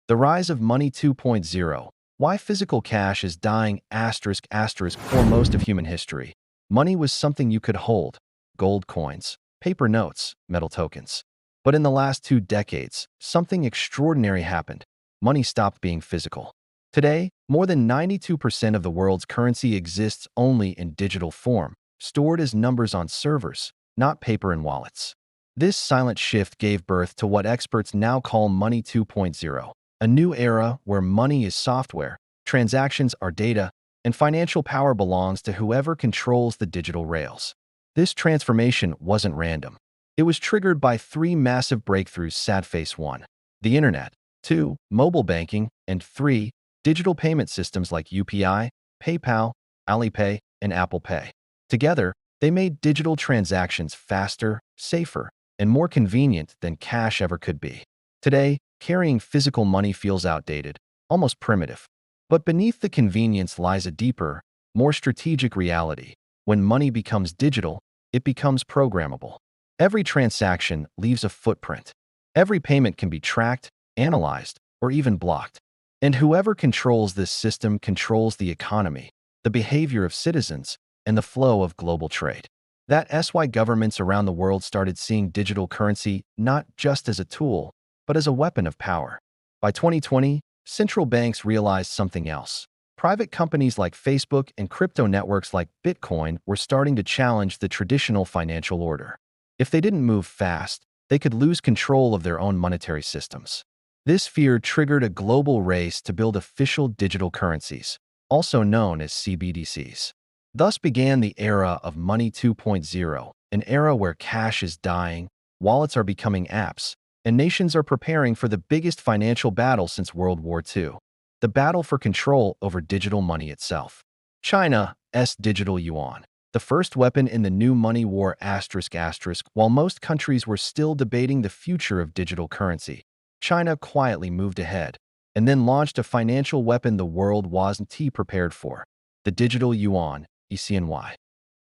The rise of money 2.0. Why physical cash is dying for most of human history. Money was something you could hold. Gold coins, paper notes, metal tokens. But in the last 2 decades, something extraordinary happened. Money stopped being physical. Today, more than 92% of the world's currency exists only in digital form, stored as numbers on servers, not paper and wallets. This silent shift gave birth to what experts now call Money 2.0, a new era where money is software, transactions are data, and financial power belongs to whoever controls the digital rails. This transformation wasn't random. It was triggered by 3 massive breakthroughs: sad face 1, the internet; 2, mobile banking; and 3, digital payment systems like UPI, PayPal, Alipay, and Apple Pay. Together, they made digital transactions faster, safer, and more convenient than cash ever could be. Today, carrying physical money feels outdated, almost primitive. But beneath the convenience lies a deeper, more strategic reality. When money becomes digital, it becomes programmable. Every transaction leaves a footprint. Every payment can be tracked, analyzed, or even blocked. And whoever controls this system controls the economy, the behavior of citizens, and the flow of global trade. That's why governments around the world started seeing digital currency not just as a tool, but as a weapon of power. By 2020, central banks realized something else. Private companies like Facebook and crypto networks like Bitcoin were starting to challenge the traditional financial order. If they didn't move fast, they could lose control of their own monetary systems. This fear triggered a global race to build official digital currencies, also known as CBDCs. Thus began the era of Money 2.0, an era where cash is dying, wallets are becoming apps, and nations are preparing for the biggest financial battle since World War II, the battle for control over digital money itself. China's digital yuan, the first weapon in the new money war ***. While most countries were still debating the future of digital currency, China quietly moved ahead and then launched a financial weapon the world wasn't prepared for: the digital yuan, ECNY.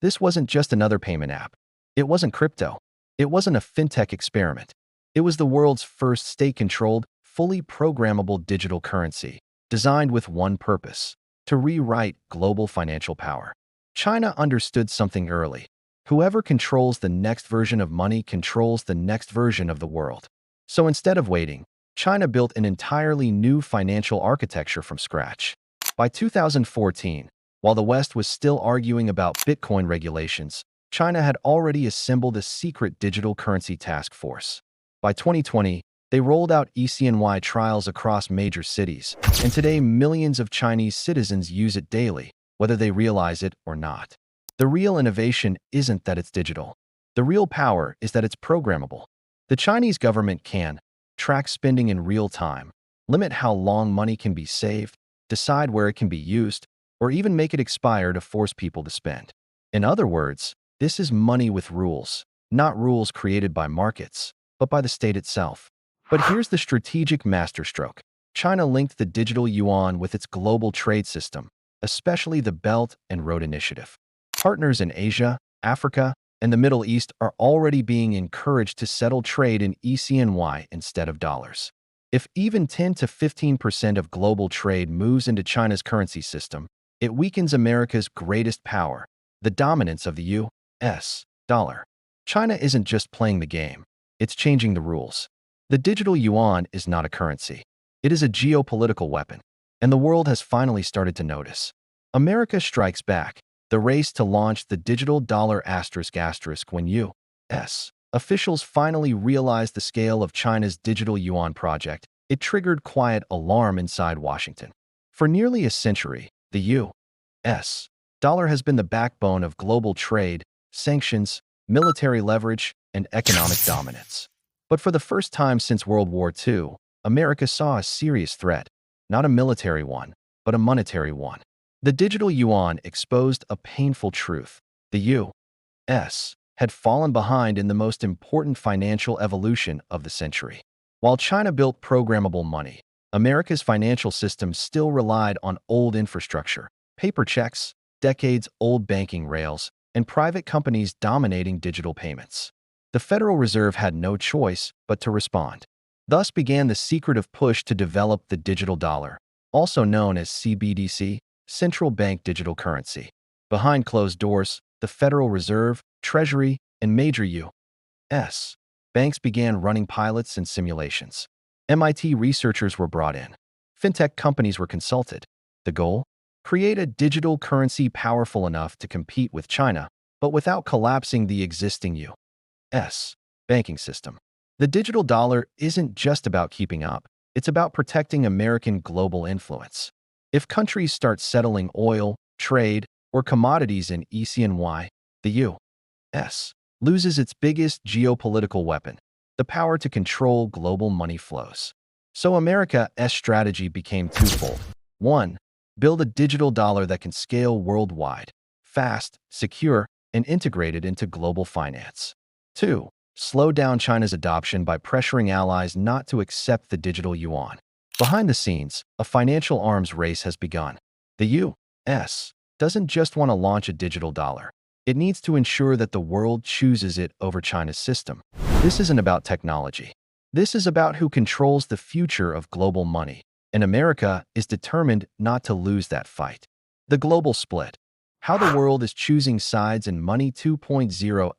This wasn't just another payment app. It wasn't crypto. It wasn't a fintech experiment. It was the world's first state-controlled, fully programmable digital currency, designed with one purpose: to rewrite global financial power. China understood something early. Whoever controls the next version of money controls the next version of the world. So instead of waiting, China built an entirely new financial architecture from scratch. By 2014, while the West was still arguing about Bitcoin regulations, China had already assembled a secret digital currency task force. By 2020, they rolled out ECNY trials across major cities, and today millions of Chinese citizens use it daily, whether they realize it or not. The real innovation isn't that it's digital. The real power is that it's programmable. The Chinese government can track spending in real time, limit how long money can be saved, decide where it can be used, or even make it expire to force people to spend. In other words, this is money with rules, not rules created by markets, but by the state itself. But here's the strategic masterstroke. China linked the digital yuan with its global trade system, especially the Belt and Road Initiative. Partners in Asia, Africa, and the Middle East are already being encouraged to settle trade in ECNY instead of dollars. If even 10 to 15% of global trade moves into China's currency system, it weakens America's greatest power, the dominance of the U.S. dollar. China isn't just playing the game, it's changing the rules. The digital yuan is not a currency. It is a geopolitical weapon, and the world has finally started to notice. America strikes back. The race to launch the digital dollar ***. When U.S. officials finally realized the scale of China's digital yuan project, it triggered quiet alarm inside Washington. For nearly a century, the U.S. dollar has been the backbone of global trade, sanctions, military leverage, and economic dominance. But for the first time since World War II, America saw a serious threat, not a military one, but a monetary one. The digital yuan exposed a painful truth. The U.S. had fallen behind in the most important financial evolution of the century. While China built programmable money, America's financial system still relied on old infrastructure, paper checks, decades-old banking rails, and private companies dominating digital payments. The Federal Reserve had no choice but to respond. Thus began the secretive push to develop the digital dollar, also known as CBDC, central bank digital currency. Behind closed doors, the Federal Reserve, Treasury, and major U.S. banks began running pilots and simulations. MIT researchers were brought in. Fintech companies were consulted. The goal? Create a digital currency powerful enough to compete with China, but without collapsing the existing U.S. banking system. The digital dollar isn't just about keeping up, it's about protecting American global influence. If countries start settling oil, trade, or commodities in ECNY, the U.S. loses its biggest geopolitical weapon, the power to control global money flows. So America's strategy became twofold. 1. Build a digital dollar that can scale worldwide, fast, secure, and integrated into global finance. 2. Slow down China's adoption by pressuring allies not to accept the digital yuan. Behind the scenes, a financial arms race has begun. The U.S. doesn't just want to launch a digital dollar. It needs to ensure that the world chooses it over China's system. This isn't about technology. This is about who controls the future of global money, and America is determined not to lose that fight. The global split. How the world is choosing sides in Money 2.0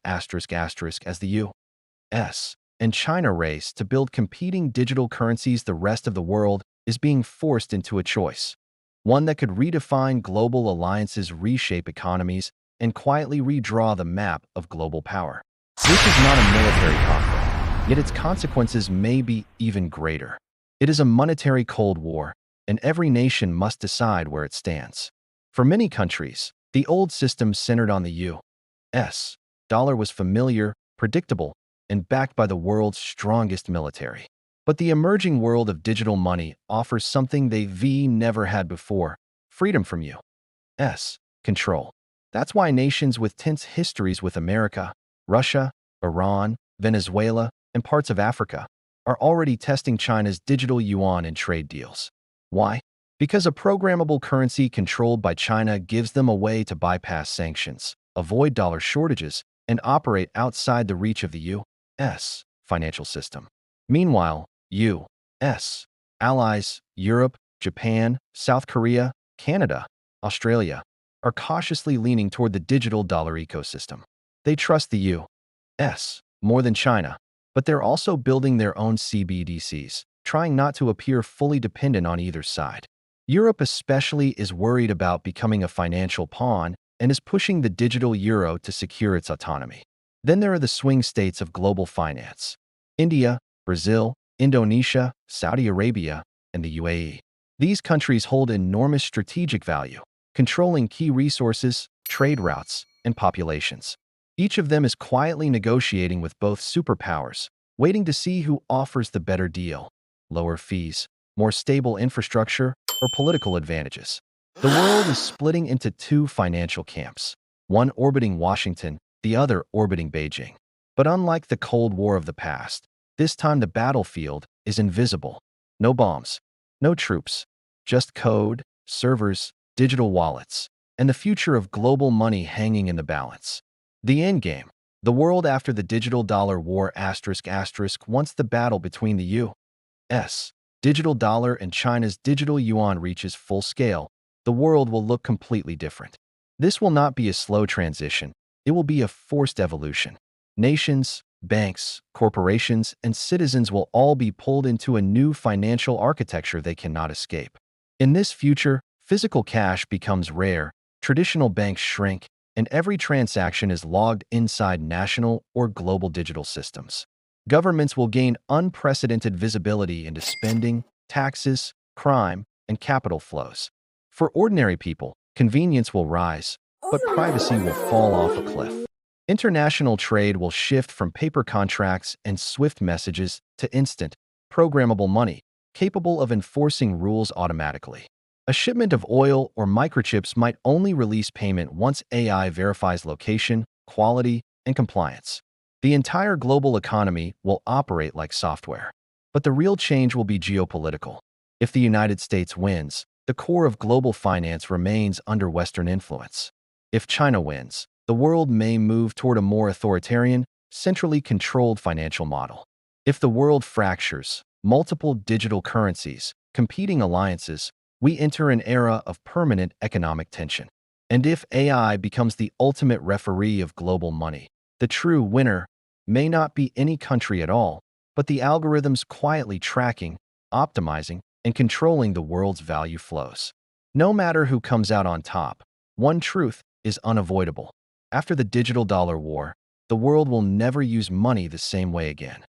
as the U.S. and China race to build competing digital currencies. The rest of the world is being forced into a choice. One that could redefine global alliances, reshape economies, and quietly redraw the map of global power. This is not a military conflict, yet its consequences may be even greater. It is a monetary Cold War, and every nation must decide where it stands. For many countries, the old system centered on the U.S. dollar was familiar, predictable, and backed by the world's strongest military. But the emerging world of digital money offers something they've never had before: freedom from U.S. control. That's why nations with tense histories with America, Russia, Iran, Venezuela, and parts of Africa are already testing China's digital yuan in trade deals. Why? Because a programmable currency controlled by China gives them a way to bypass sanctions, avoid dollar shortages, and operate outside the reach of the U.S. financial system. Meanwhile, U.S. allies, Europe, Japan, South Korea, Canada, Australia, are cautiously leaning toward the digital dollar ecosystem. They trust the U.S. more than China, but they're also building their own CBDCs, trying not to appear fully dependent on either side. Europe especially is worried about becoming a financial pawn and is pushing the digital euro to secure its autonomy. Then there are the swing states of global finance: India, Brazil, Indonesia, Saudi Arabia, and the UAE. These countries hold enormous strategic value, controlling key resources, trade routes, and populations. Each of them is quietly negotiating with both superpowers, waiting to see who offers the better deal: lower fees, more stable infrastructure, or political advantages. The world is splitting into two financial camps, one orbiting Washington, the other orbiting Beijing. But unlike the Cold War of the past, this time the battlefield is invisible. No bombs, no troops, just code, servers, digital wallets, and the future of global money hanging in the balance. The endgame: the world after the digital dollar war ***. Once the battle between the U.S. digital dollar and China's digital yuan reaches full scale, the world will look completely different. This will not be a slow transition, it will be a forced evolution. Nations, banks, corporations, and citizens will all be pulled into a new financial architecture they cannot escape. In this future, physical cash becomes rare, traditional banks shrink, and every transaction is logged inside national or global digital systems. Governments will gain unprecedented visibility into spending, taxes, crime, and capital flows. For ordinary people, convenience will rise, but privacy will fall off a cliff. International trade will shift from paper contracts and swift messages to instant, programmable money, capable of enforcing rules automatically. A shipment of oil or microchips might only release payment once AI verifies location, quality, and compliance. The entire global economy will operate like software. But the real change will be geopolitical. If the United States wins, the core of global finance remains under Western influence. If China wins, the world may move toward a more authoritarian, centrally controlled financial model. If the world fractures, multiple digital currencies, competing alliances, we enter an era of permanent economic tension. And if AI becomes the ultimate referee of global money, the true winner may not be any country at all, but the algorithms quietly tracking, optimizing, and controlling the world's value flows. No matter who comes out on top, one truth is unavoidable. After the digital dollar war, the world will never use money the same way again.